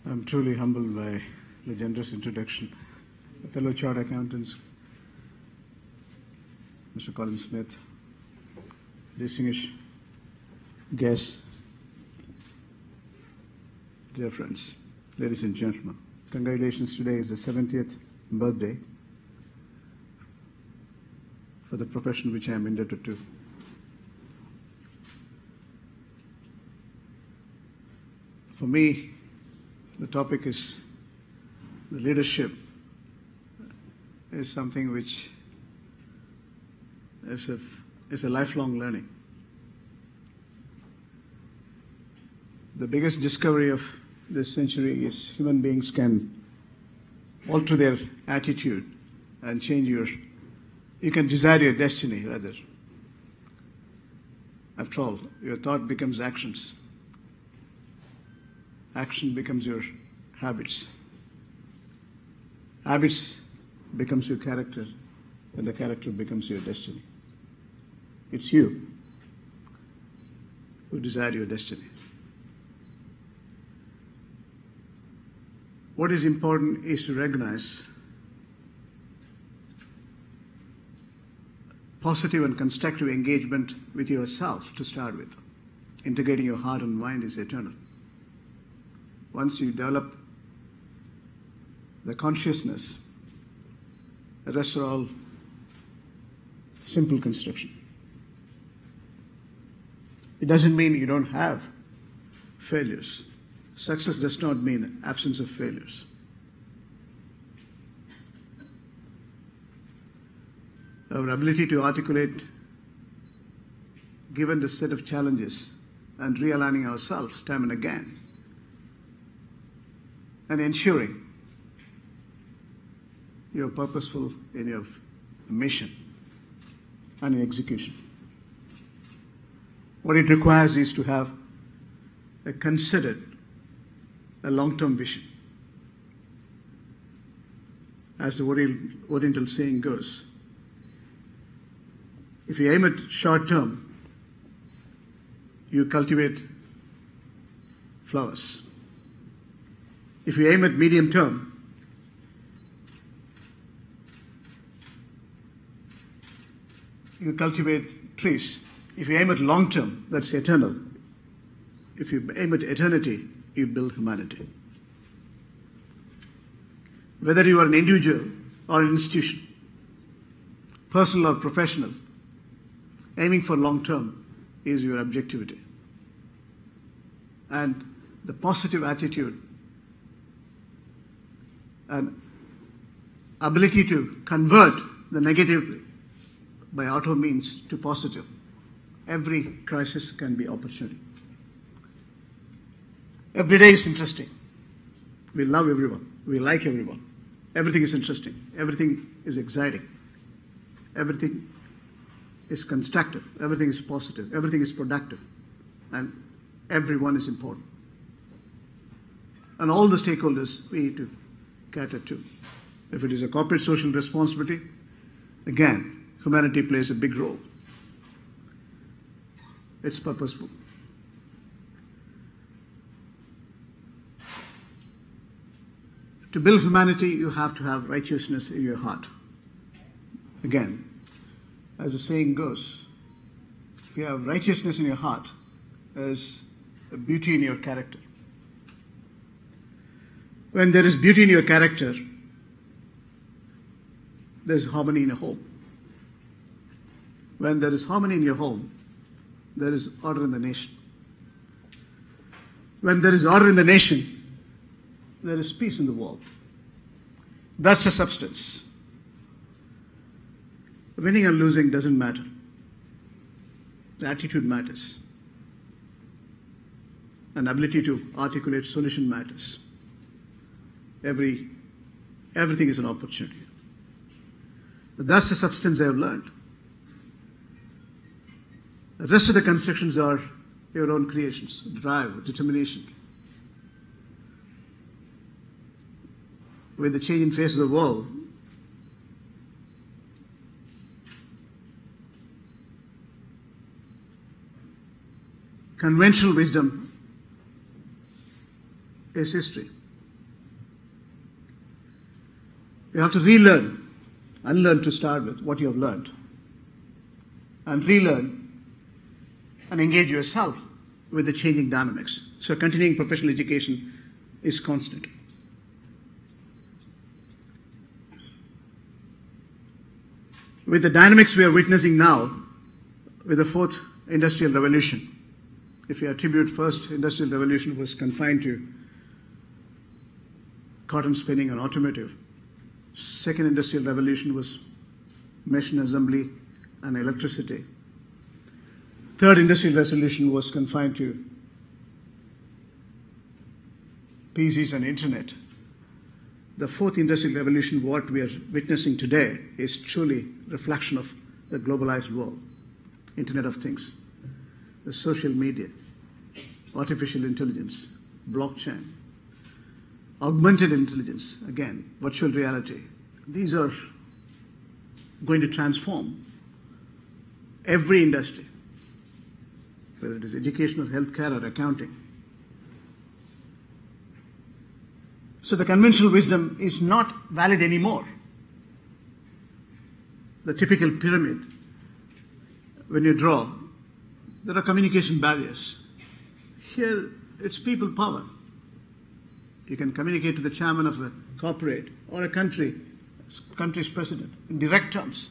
I'm truly humbled by the generous introduction. Fellow chartered accountants, Mr. Colin Smith, distinguished guests, dear friends, ladies and gentlemen, congratulations. Today is the 70th birthday for the profession which I am indebted to. For me, the topic is the leadership is something which is a lifelong learning. The biggest discovery of this century is human beings can alter their attitude and change you can desire your destiny rather. After all, your thought becomes actions. Action becomes your habits. Habits becomes your character, and the character becomes your destiny. It's you who desire your destiny. What is important is to recognize positive and constructive engagement with yourself to start with. Integrating your heart and mind is eternal. Once you develop the consciousness, the rest are all simple construction. It doesn't mean you don't have failures. Success does not mean absence of failures. Our ability to articulate, given the set of challenges and realigning ourselves time and again, and ensuring you're purposeful in your mission and in execution. What it requires is to have a considered, a long-term vision. As the Oriental saying goes, if you aim at short-term, you cultivate flowers. If you aim at medium-term, you cultivate trees. If you aim at long-term, that's eternal. If you aim at eternity, you build humanity. Whether you are an individual or an institution, personal or professional, aiming for long-term is your objectivity. And the positive attitude and ability to convert the negative by auto means to positive. Every crisis can be opportunity. Every day is interesting. We love everyone. We like everyone. Everything is interesting. Everything is exciting. Everything is constructive. Everything is positive. Everything is productive. And everyone is important. And all the stakeholders we need to cater to. If it is a corporate social responsibility, again, humanity plays a big role. It's purposeful. To build humanity, you have to have righteousness in your heart. Again, as the saying goes, if you have righteousness in your heart, there's a beauty in your character. When there is beauty in your character, there's harmony in a home. When there is harmony in your home, there is order in the nation. When there is order in the nation, there is peace in the world. That's the substance. Winning or losing doesn't matter. The attitude matters. And ability to articulate solution matters. Everything is an opportunity. But that's the substance I have learned. The rest of the constructions are your own creations, drive, determination. With the changing face of the world, conventional wisdom is history. You have to relearn, unlearn to start with what you have learned, and relearn and engage yourself with the changing dynamics. So continuing professional education is constant. With the dynamics we are witnessing now, with the fourth industrial revolution, if you attribute first industrial revolution was confined to cotton spinning and automotive, second industrial revolution was machine assembly and electricity. Third industrial revolution was confined to PCs and internet. The fourth industrial revolution, what we are witnessing today, is truly a reflection of the globalized world, Internet of Things, the social media, artificial intelligence, blockchain, augmented intelligence, again, virtual reality. These are going to transform every industry, whether it is education or healthcare or accounting. So the conventional wisdom is not valid anymore. The typical pyramid, when you draw, there are communication barriers. Here, it's people power. You can communicate to the chairman of a corporate or a country's president in direct terms.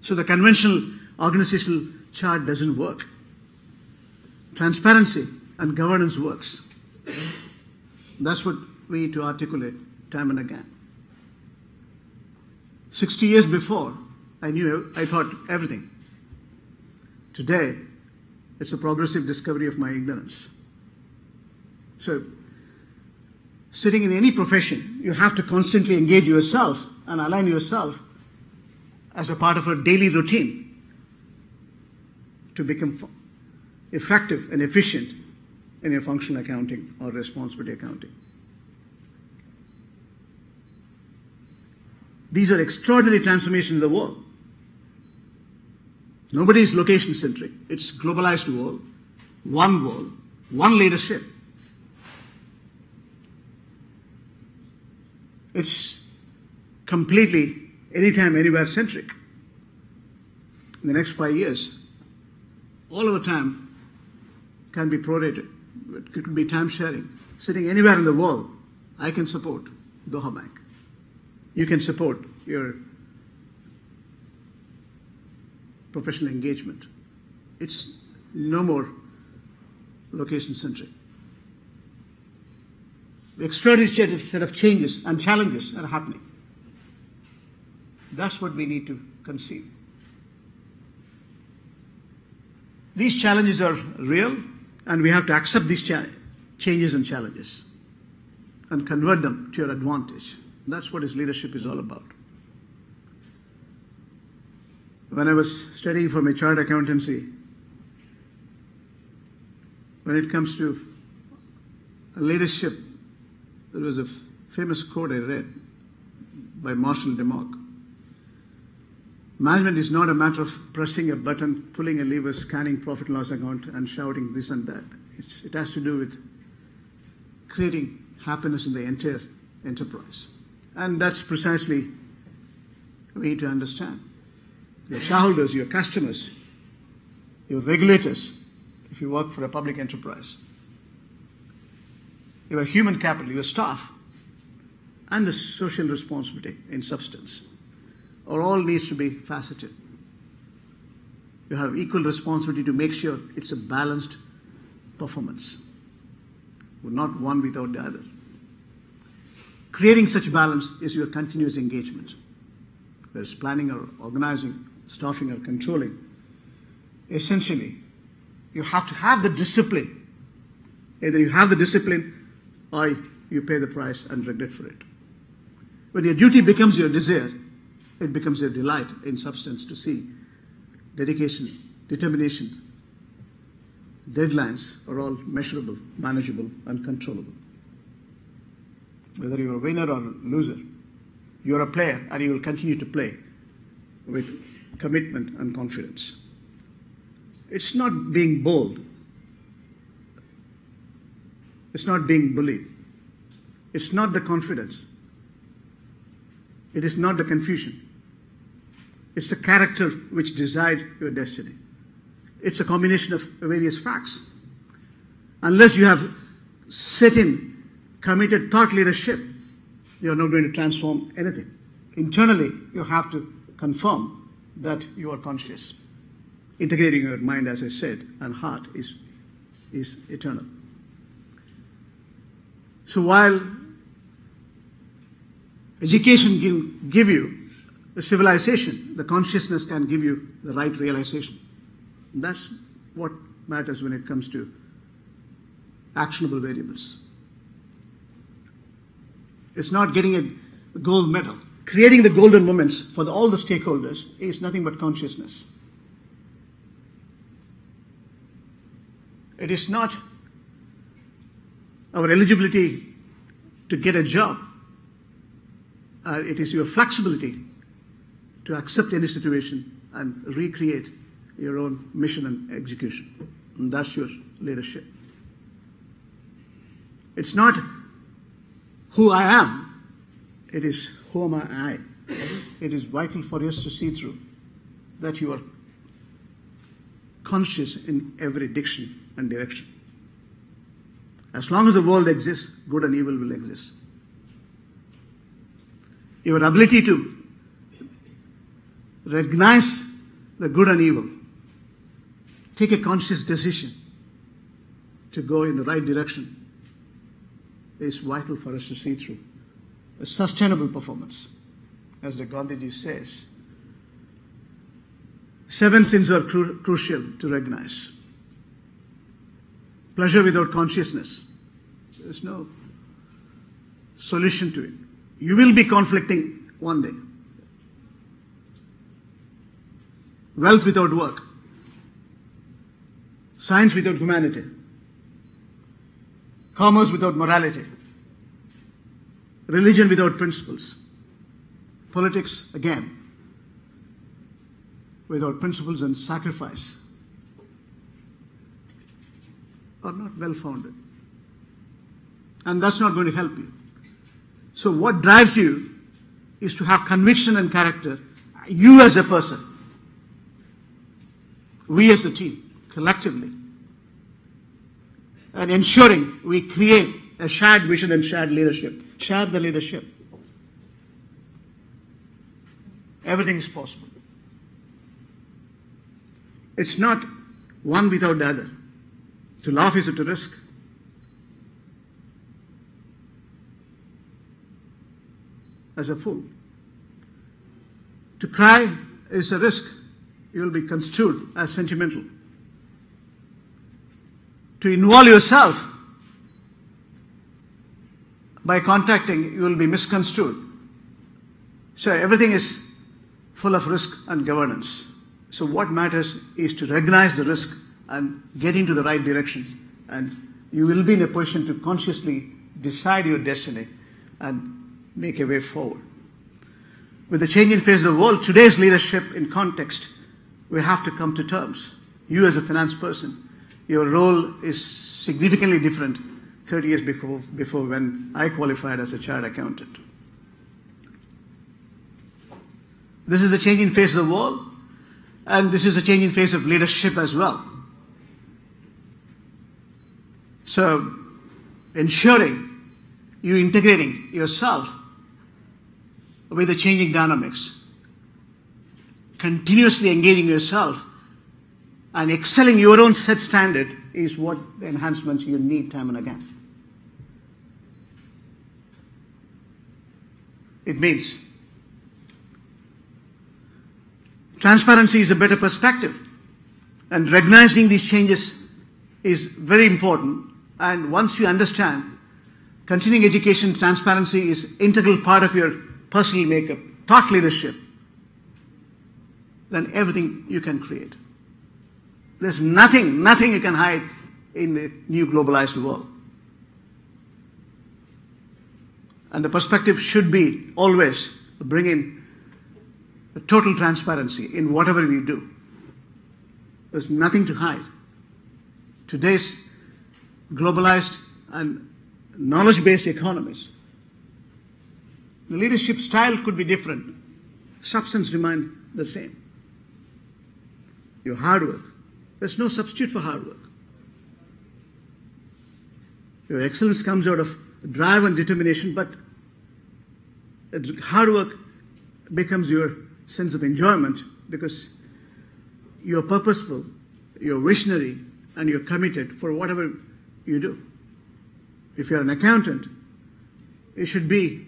So the conventional organizational chart doesn't work. Transparency and governance works. That's what we need to articulate time and again. 60 years before, I thought everything. Today, it's a progressive discovery of my ignorance. So, sitting in any profession, you have to constantly engage yourself and align yourself as a part of a daily routine to become effective and efficient in your functional accounting or responsibility accounting. These are extraordinary transformations in the world. Nobody is location-centric. It's globalized world, one leadership. It's completely anytime, anywhere centric. In the next 5 years, all of our time can be prorated. It could be time sharing. Sitting anywhere in the world, I can support Doha Bank. You can support your professional engagement. It's no more location-centric. The extraordinary set of changes and challenges are happening. That's what we need to conceive. These challenges are real, and we have to accept these changes and challenges and convert them to your advantage. That's what his leadership is all about. When I was studying for my chartered accountancy, when it comes to leadership, there was a famous quote I read by Marshall DeMark. Management is not a matter of pressing a button, pulling a lever, scanning profit and loss account, and shouting this and that. It has to do with creating happiness in the entire enterprise. And that's precisely what we need to understand. Your shareholders, your customers, your regulators, if you work for a public enterprise, your human capital, your staff, and the social responsibility in substance, all needs to be faceted. You have equal responsibility to make sure it's a balanced performance, not one without the other. Creating such balance is your continuous engagement. Whether it's planning or organizing, staffing or controlling. Essentially, you have to have the discipline. Either you have the discipline or you pay the price and regret for it. When your duty becomes your desire, it becomes your delight in substance to see dedication, determination, deadlines are all measurable, manageable, and controllable. Whether you're a winner or a loser, you're a player and you will continue to play with commitment and confidence. It's not being bold. It's not being bullied. It's not the confidence. It is not the confusion. It's the character which decide your destiny. It's a combination of various facts. Unless you have set in committed thought leadership, you're not going to transform anything. Internally, you have to confirm that you are conscious. Integrating your mind, as I said, and heart is eternal. So while education can give you the civilization, the consciousness can give you the right realization. That's what matters when it comes to actionable variables. It's not getting a gold medal. Creating the golden moments for all the stakeholders is nothing but consciousness. It is not our eligibility to get a job. It is your flexibility to accept any situation and recreate your own mission and execution. And that's your leadership. It's not who I am, it is who am I. It is vital for us to see through that you are conscious in every diction and direction. As long as the world exists, good and evil will exist. Your ability to recognize the good and evil, take a conscious decision to go in the right direction is vital for us to see through. A sustainable performance, as the Gandhiji says. 7 sins are crucial to recognize. Pleasure without consciousness. There's no solution to it. You will be conflicting one day. Wealth without work. Science without humanity. Commerce without morality. Religion without principles. Politics, again, without principles and sacrifice are not well-founded. And that's not going to help you. So what drives you is to have conviction and character, you as a person, we as a team, collectively, and ensuring we create a shared vision and shared leadership. Share the leadership. Everything is possible. It's not one without the other. To laugh is to risk. As a fool. To cry is a risk. You will be construed as sentimental. To involve yourself by contacting, you will be misconstrued. So everything is full of risk and governance. So what matters is to recognize the risk and get into the right directions. And you will be in a position to consciously decide your destiny and make a way forward. With the changing face of the world, today's leadership in context, we have to come to terms. You as a finance person, your role is significantly different 30 years before when I qualified as a chartered accountant. This is a changing face of the world, and this is a changing face of leadership as well. So, ensuring you integrating yourself with the changing dynamics, continuously engaging yourself and excelling your own set standard is what the enhancements you need time and again. It means transparency is a better perspective, and recognizing these changes is very important. And once you understand continuing education, transparency is integral part of your personal makeup, thought leadership, then everything you can create. There's nothing you can hide in the new globalized world. And the perspective should be always bring in a total transparency in whatever we do. There's nothing to hide. Today's globalized and knowledge-based economies The leadership style could be different. Substance remains the same. Your hard work. There's no substitute for hard work. Your excellence comes out of drive and determination, but hard work becomes your sense of enjoyment because you're purposeful, you're visionary, and you're committed for whatever you do. If you're an accountant, it should be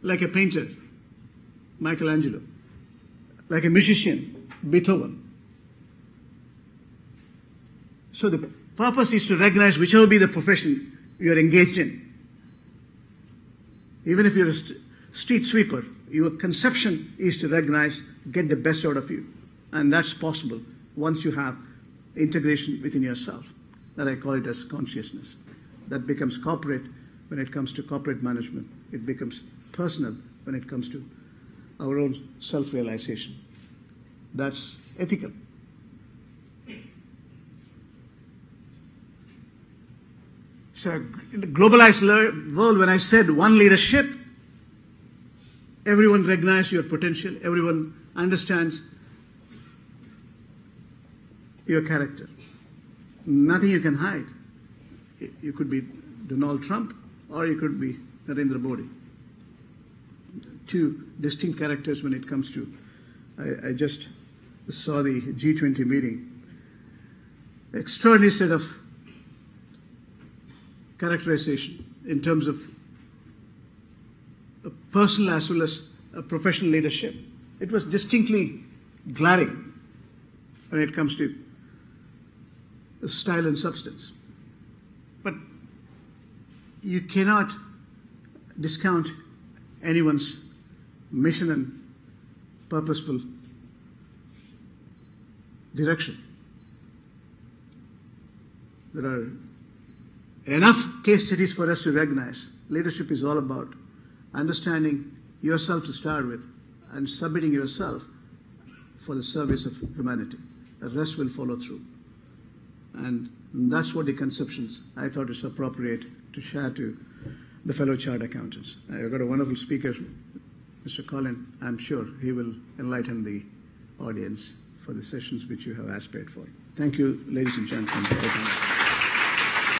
like a painter, Michelangelo, like a musician, Beethoven. So the purpose is to recognize whichever be the profession you're engaged in. Even if you're a street sweeper, your conception is to recognize, get the best out of you. And that's possible once you have integration within yourself. That I call it as consciousness. That becomes corporate when it comes to corporate management. It becomes personal when it comes to our own self-realization. That's ethical. So in the globalized world, when I said one leadership, everyone recognizes your potential, everyone understands your character. Nothing you can hide. You could be Donald Trump or you could be Narendra Modi. Two distinct characters when it comes to, I just saw the G20 meeting. Extraordinary set of characterization in terms of a personal as well as a professional leadership. It was distinctly glaring when it comes to style and substance. But you cannot discount anyone's mission and purposeful direction. There are enough case studies for us to recognize. Leadership is all about understanding yourself to start with and submitting yourself for the service of humanity. The rest will follow through. And that's what the conceptions I thought is appropriate to share to the fellow chartered accountants. I've got a wonderful speaker, Mr. Colin. I'm sure he will enlighten the audience for the sessions which you have aspired for. Thank you, ladies and gentlemen.